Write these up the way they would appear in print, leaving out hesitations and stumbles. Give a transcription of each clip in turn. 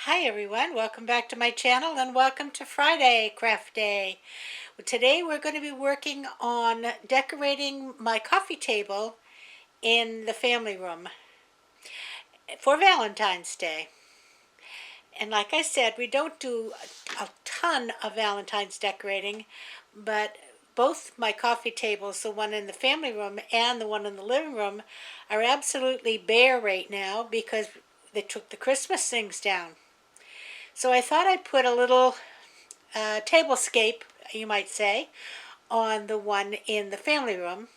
Hi everyone, welcome back to my channel and welcome to Friday Craft Day. Today we're going to be working on decorating my coffee table in the family room for Valentine's Day. And like I said, we don't do a ton of Valentine's decorating, but both my coffee tables, the one in the family room and the one in the living room, are absolutely bare right now because they took the Christmas things down. So I thought I'd put a little tablescape, you might say, on the one in the family room.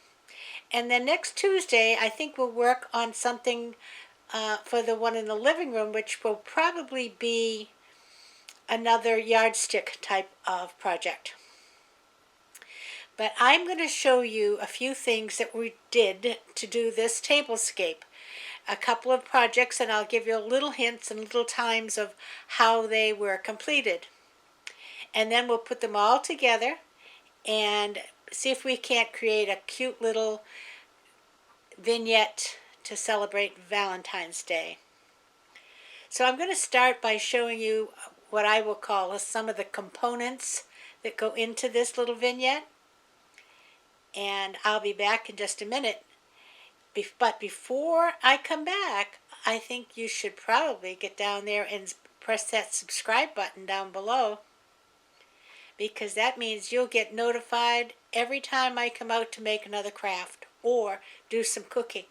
And then next Tuesday, I think we'll work on something for the one in the living room, which will probably be another yardstick type of project. But I'm going to show you a few things that we did to do this tablescape. A couple of projects, and I'll give you little hints and little times of how they were completed. And then we'll put them all together and see if we can't create a cute little vignette to celebrate Valentine's Day. So I'm going to start by showing you what I will call some of the components that go into this little vignette. And I'll be back in just a minute. But before I come back, I think you should probably get down there and press that subscribe button down below, because that means you'll get notified every time I come out to make another craft or do some cooking.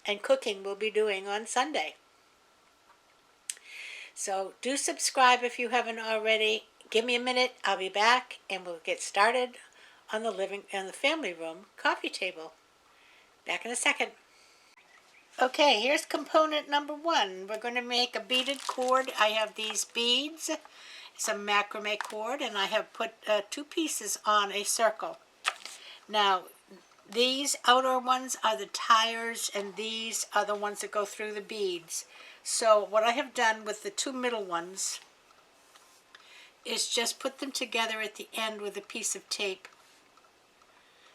And cooking we'll be doing on Sunday. So do subscribe if you haven't already. Give me a minute, I'll be back and we'll get started on the family room coffee table. Back in a second. Okay, here's component number one. We're going to make a beaded cord. I have these beads, some macrame cord, and I have put two pieces on a circle. Now, these outer ones are the tires, and these are the ones that go through the beads. So what I have done with the two middle ones is just put them together at the end with a piece of tape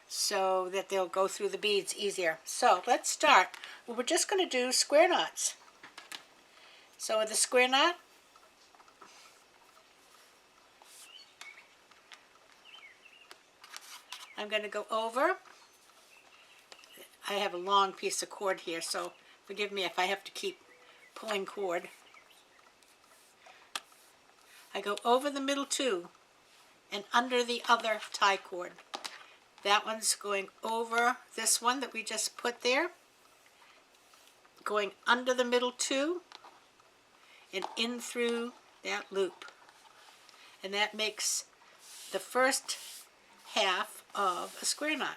so that they'll go through the beads easier. So let's start. Well, we're just going to do square knots. So with the square knot, I'm going to go over. I have a long piece of cord here, so forgive me if I have to keep pulling cord. I go over the middle two and under the other tie cord. That one's going over this one that we just put there, going under the middle two and in through that loop. And that makes the first half of a square knot.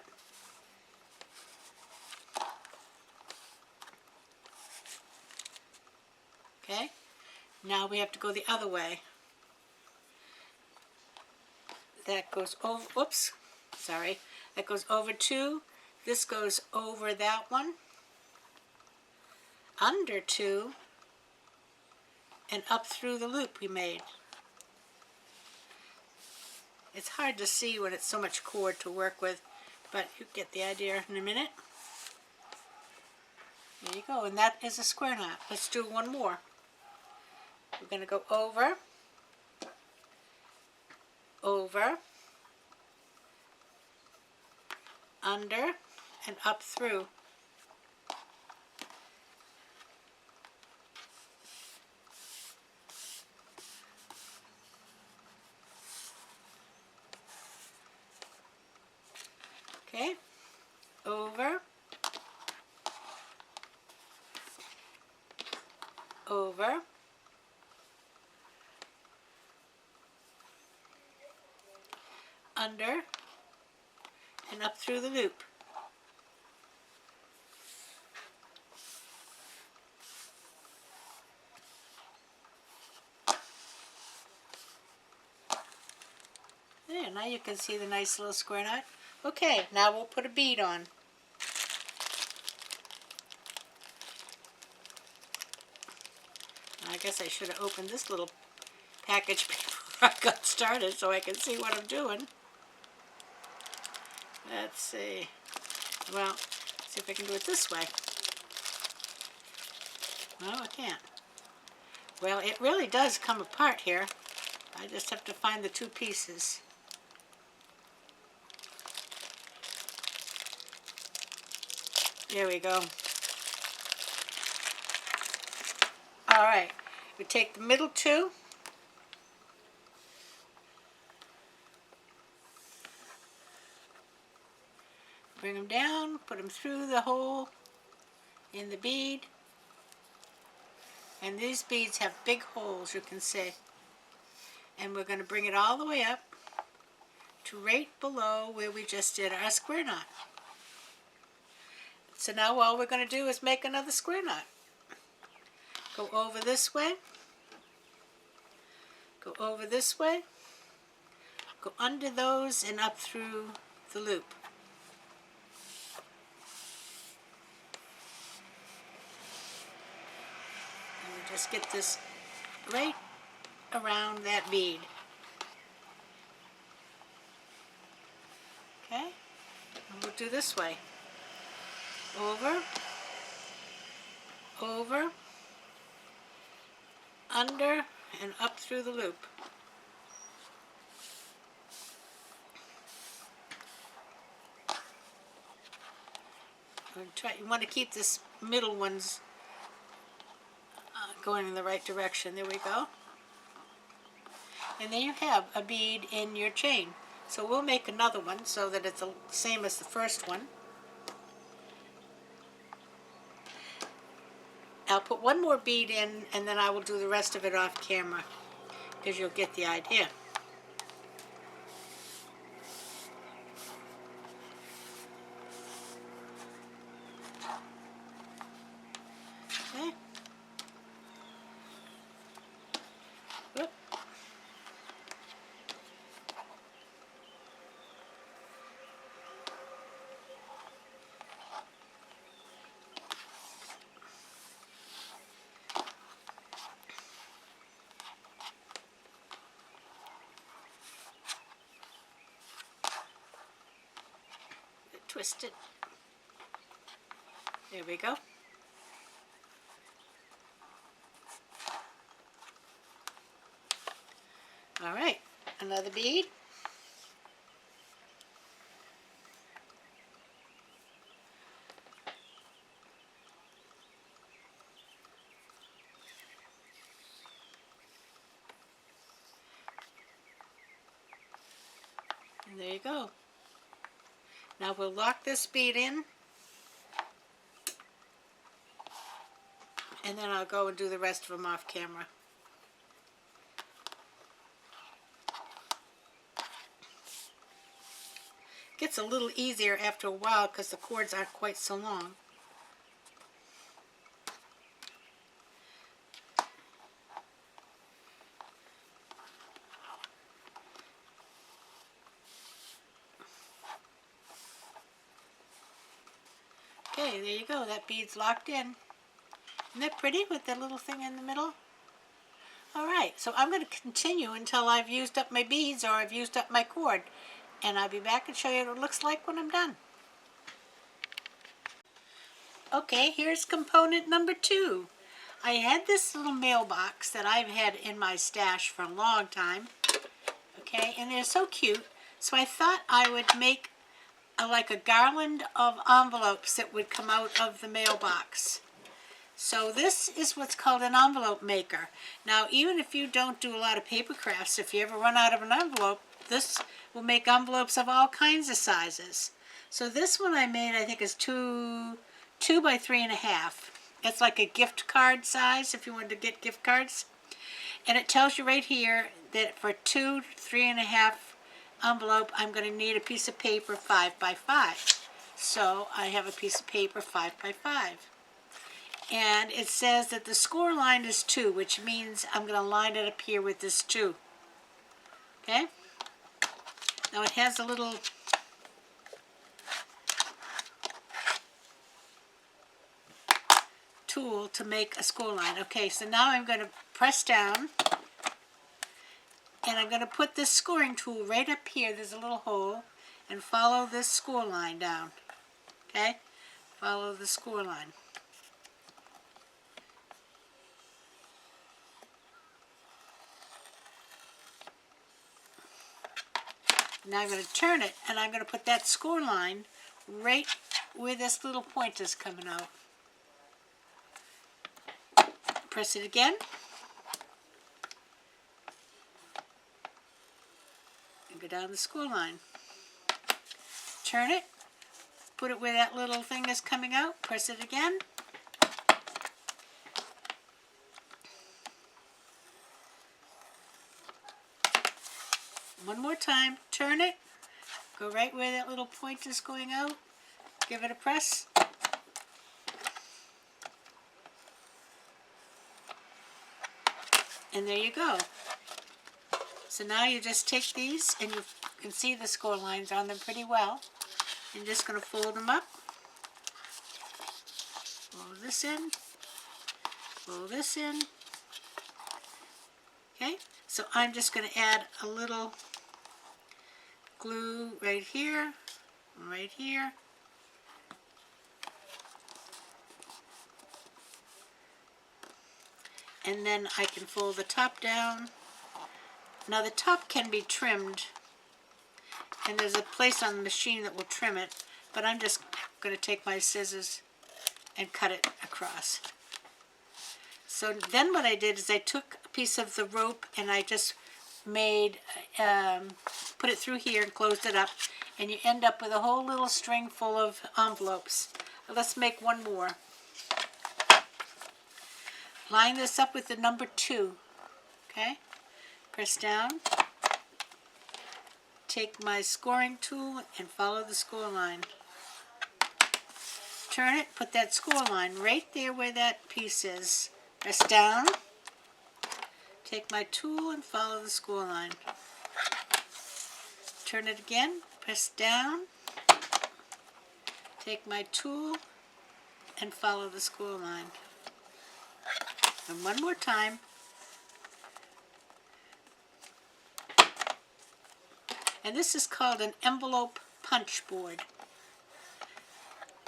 Okay, now we have to go the other way. That goes over, whoops, sorry, that goes over two, this goes over that one, under two, and up through the loop we made. It's hard to see when it's so much cord to work with, but you get the idea in a minute. There you go, and that is a square knot. Let's do one more. We're going to go over, over, under, and up through. Okay, over, over, under, and up through the loop. There, now you can see the nice little square knot. Okay, now we'll put a bead on. I guess I should have opened this little package before I got started so I can see what I'm doing. Let's see. Well, see if I can do it this way. No, I can't. Well, it really does come apart here. I just have to find the two pieces. There we go. All right, we take the middle two, bring them down, put them through the hole in the bead. And these beads have big holes, you can see. And we're going to bring it all the way up to right below where we just did our square knot. So now all we're going to do is make another square knot. Go over this way, go over this way, go under those and up through the loop. And we just get this right around that bead. Okay, and we'll do this way. Over, over, under, and up through the loop. You want to keep this middle ones going in the right direction. There we go. And there you have a bead in your chain. So we'll make another one so that it's the same as the first one. I'll put one more bead in and then I will do the rest of it off camera because you'll get the idea. Okay. Whoop. Twist it. There we go. All right, another bead. And there you go. Now we'll lock this bead in, and then I'll go and do the rest of them off camera. Gets a little easier after a while because the cords aren't quite so long. Okay, there you go. That bead's locked in. Isn't that pretty with that little thing in the middle? Alright, so I'm going to continue until I've used up my beads or I've used up my cord. And I'll be back and show you what it looks like when I'm done. Okay, here's component number 2. I had this little mailbox that I've had in my stash for a long time. Okay, and they're so cute. So I thought I would make like a garland of envelopes that would come out of the mailbox. So this is what's called an envelope maker. Now, even if you don't do a lot of paper crafts, if you ever run out of an envelope, this will make envelopes of all kinds of sizes. So this one I made, I think, is 2 by 3.5. It's like a gift card size if you wanted to get gift cards. And it tells you right here that for 2 3.5 envelope, I'm going to need a piece of paper 5 by 5. So I have a piece of paper 5 by 5. And it says that the score line is 2, which means I'm going to line it up here with this 2. Okay? Now it has a little tool to make a score line. Okay, so now I'm going to press down. And I'm going to put this scoring tool right up here. There's a little hole. And follow this score line down. Okay? Follow the score line. Now I'm going to turn it, and I'm going to put that score line right where this little point is coming out. Press it again. And go down the score line. Turn it. Put it where that little thing is coming out. Press it again. One more time. Turn it. Go right where that little point is going out. Give it a press. And there you go. So now you just take these, and you can see the score lines on them pretty well. You're just going to fold them up. Fold this in. Fold this in. Okay, so I'm just going to add a little glue right here, right here. And then I can fold the top down. Now the top can be trimmed, and there's a place on the machine that will trim it, but I'm just going to take my scissors and cut it across. So then what I did is I took a piece of the rope and I just made, put it through here and closed it up, and you end up with a whole little string full of envelopes. Let's make one more. Line this up with the number 2, okay? Press down. Take my scoring tool and follow the score line. Turn it, put that score line right there where that piece is. Press down. Take my tool and follow the score line. Turn it again, press down. Take my tool and follow the score line. And one more time. And this is called an envelope punch board.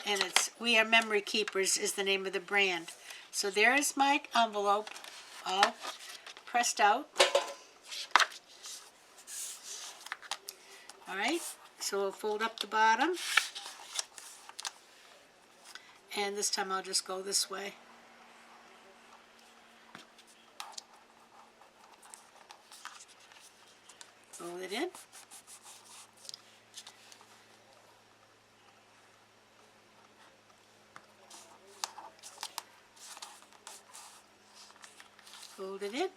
And it's We Are Memory Keepers is the name of the brand. So there is my envelope all pressed out. Alright, so we'll fold up the bottom. And this time I'll just go this way. Fold it in. Fold it in.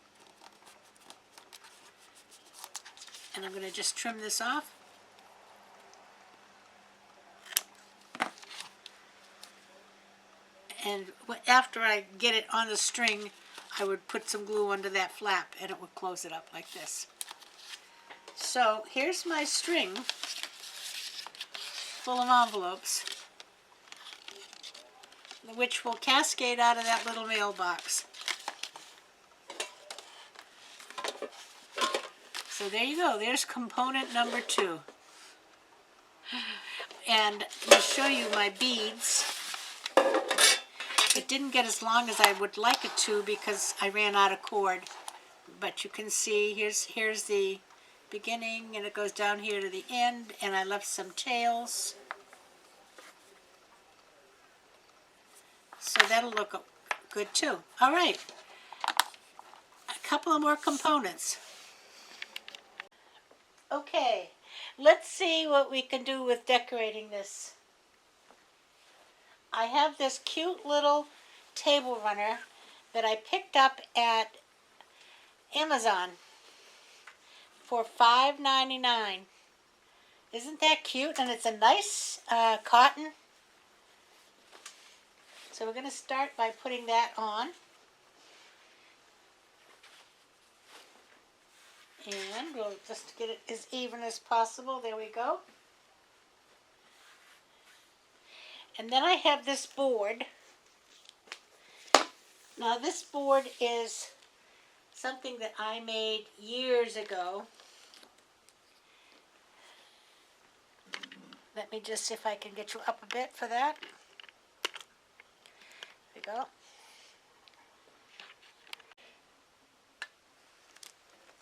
And I'm going to just trim this off. And after I get it on the string, I would put some glue under that flap and it would close it up like this. So here's my string full of envelopes, which will cascade out of that little mailbox. So there you go. There's component number 2. And to show you my beads, it didn't get as long as I would like it to because I ran out of cord. But you can see here's the beginning, and it goes down here to the end, and I left some tails. So that'll look good too. All right, a couple of more components. Okay, let's see what we can do with decorating this. I have this cute little table runner that I picked up at Amazon for $5.99. Isn't that cute? And it's a nice cotton. So we're going to start by putting that on. And we'll just get it as even as possible. There we go. And then I have this board. Now this board is something that I made years ago. Let me just see if I can get you up a bit for that. There we go.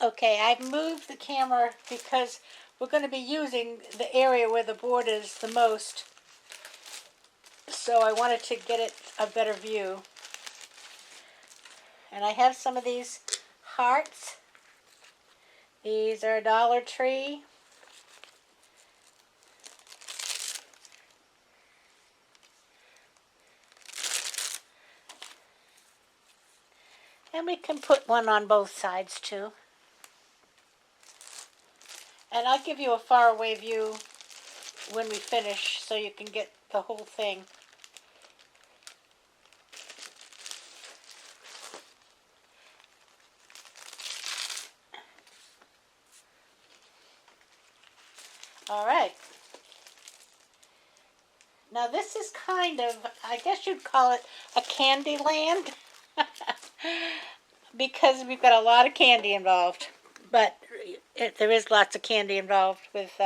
Okay, I've moved the camera because we're going to be using the area where the board is the most, so I wanted to get it a better view. And I have some of these hearts. These are Dollar Tree. And we can put one on both sides too. And I'll give you a faraway view when we finish so you can get the whole thing. All right. Now this is kind of, I guess you'd call it a candy land because we've got a lot of candy involved. But there is lots of candy involved with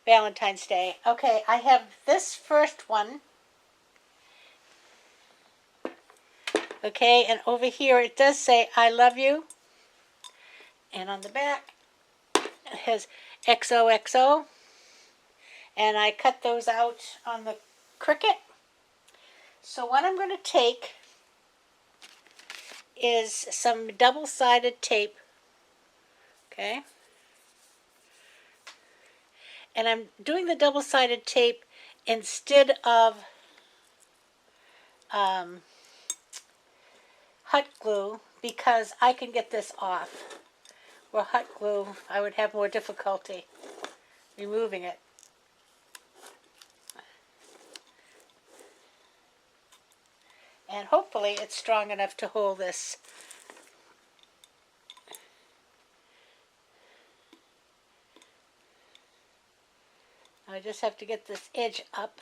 Valentine's Day. Okay, I have this first one. Okay, and over here it does say, I love you. And on the back, it has XOXO. And I cut those out on the Cricut. So what I'm going to take is some double-sided tape. Okay. And I'm doing the double-sided tape instead of hot glue because I can get this off. Where hot glue, I would have more difficulty removing it. And hopefully it's strong enough to hold this. I just have to get this edge up.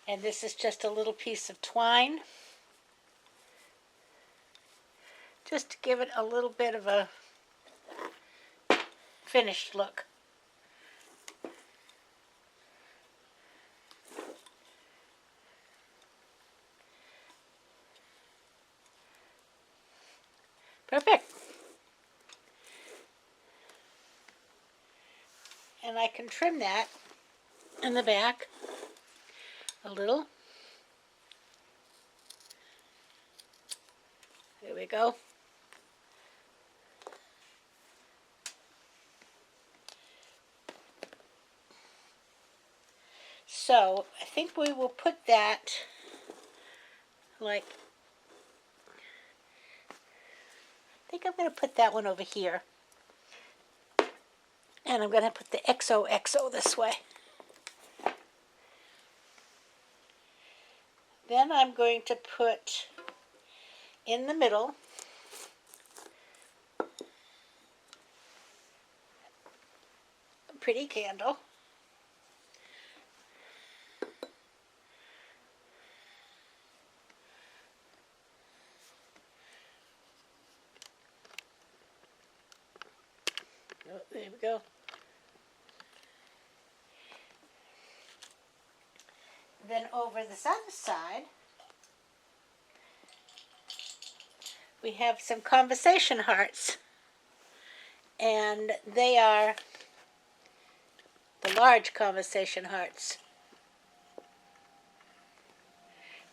And this is just a little piece of twine. Just to give it a little bit of a finished look. Perfect. And I can trim that in the back a little. There we go. So I think we will put that like, I think I'm going to put that one over here. And I'm going to put the XOXO this way. Then I'm going to put in the middle a pretty candle. Oh, there we go. Then over this other side, we have some conversation hearts. And they are the large conversation hearts.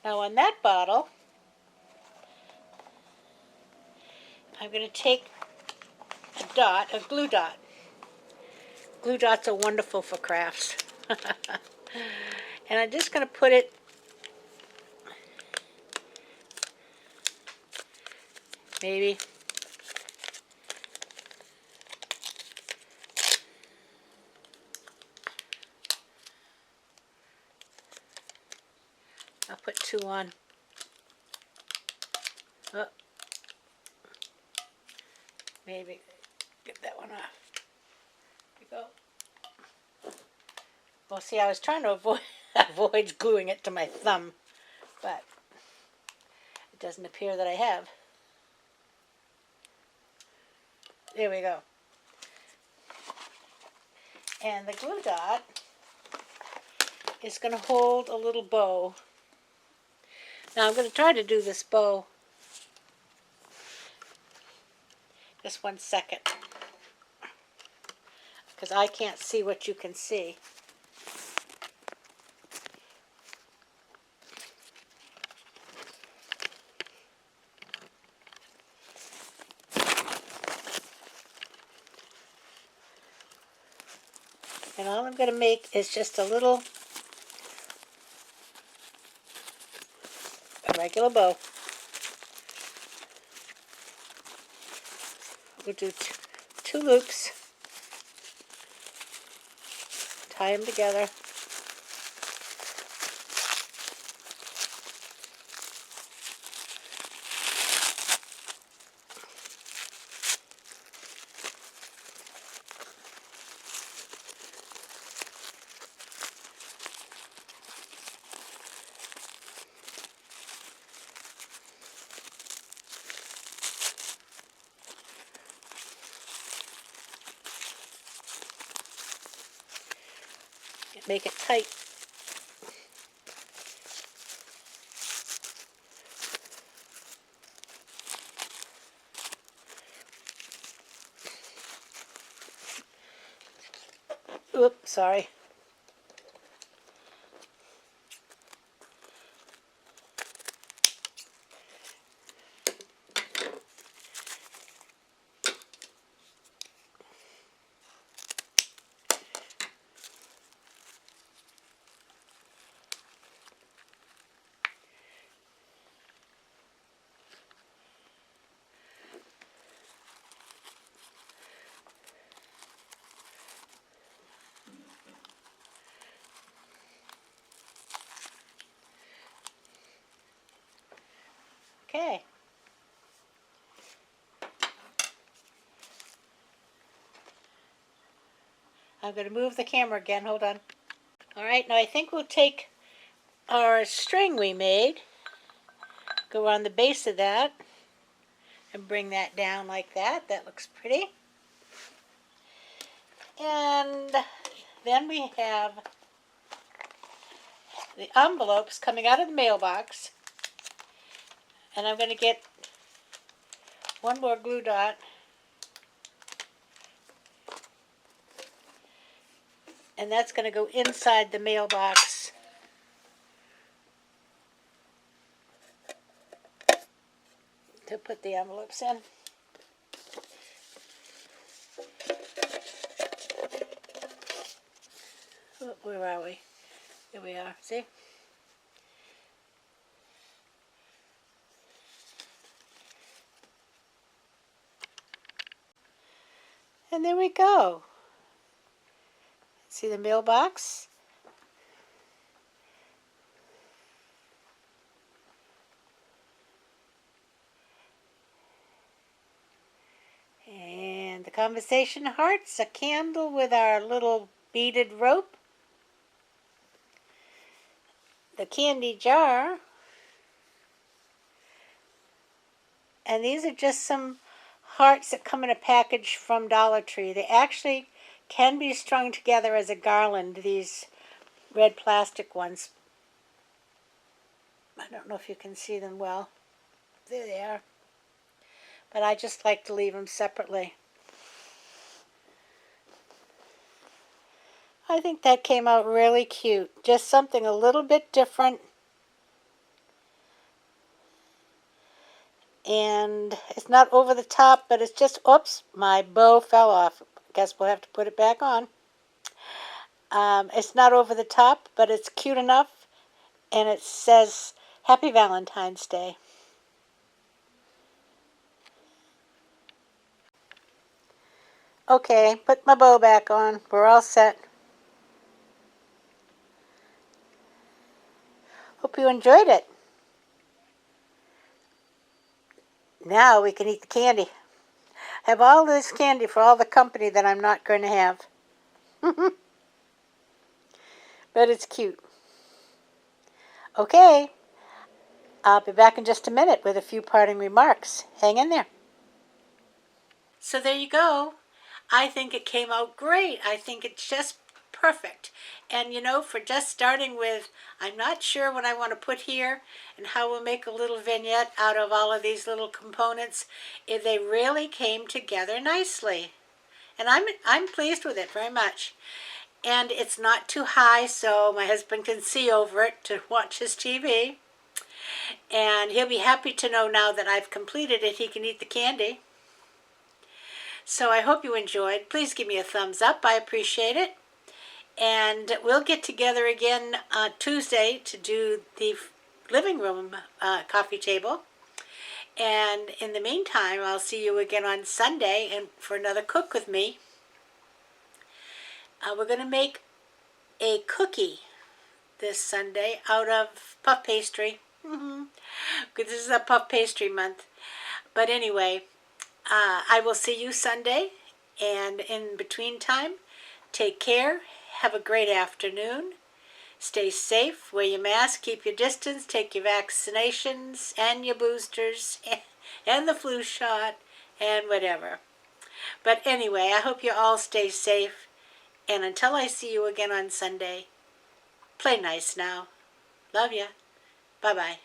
Now on that bottle, I'm going to take a dot, a glue dot. Glue dots are wonderful for crafts. And I'm just going to put it maybe I'll put two on. Oh. Maybe get that one off. There we go. Well, see, I was trying to avoid gluing it to my thumb, but it doesn't appear that I have. There we go. And the glue dot is going to hold a little bow. Now I'm going to try to do this bow. Just 1 second, because I can't see what you can see. And all I'm going to make is just a regular bow. We'll do two loops, tie them together. Make it tight. Oops, sorry. Okay. I'm going to move the camera again. Hold on. All right, now I think we'll take our string we made, go on the base of that, and bring that down like that. That looks pretty. And then we have the envelopes coming out of the mailbox. And I'm going to get one more glue dot. And that's going to go inside the mailbox. To put the envelopes in. Oh, where are we? Here we are. See? And there we go. See the mailbox? And the conversation hearts, a candle with our little beaded rope, the candy jar, and these are just some hearts that come in a package from Dollar Tree. They actually can be strung together as a garland, these red plastic ones. I don't know if you can see them well. There they are. But I just like to leave them separately. I think that came out really cute. Just something a little bit different. And it's not over the top, but it's just, oops, my bow fell off. Guess we'll have to put it back on. It's not over the top, but it's cute enough. And it says, Happy Valentine's Day. Okay, put my bow back on. We're all set. Hope you enjoyed it. Now we can eat the candy. Have all this candy for all the company that I'm not going to have. But it's cute. Okay, I'll be back in just a minute with a few parting remarks. Hang in there. So there you go. I think it came out great. I think it's just perfect. And you know, for just starting with, I'm not sure what I want to put here and how we'll make a little vignette out of all of these little components, they really came together nicely. And I'm pleased with it very much. And it's not too high so my husband can see over it to watch his TV. And he'll be happy to know now that I've completed it, he can eat the candy. So I hope you enjoyed. Please give me a thumbs up. I appreciate it. And we'll get together again Tuesday to do the living room coffee table. And in the meantime, I'll see you again on Sunday and for another Cook With Me. We're going to make a cookie this Sunday out of puff pastry. This is a puff pastry month. But anyway, I will see you Sunday. And in between time, take care. Have a great afternoon. Stay safe. Wear your mask. Keep your distance. Take your vaccinations and your boosters and the flu shot and whatever. But anyway, I hope you all stay safe. And until I see you again on Sunday, play nice now. Love ya. Bye-bye.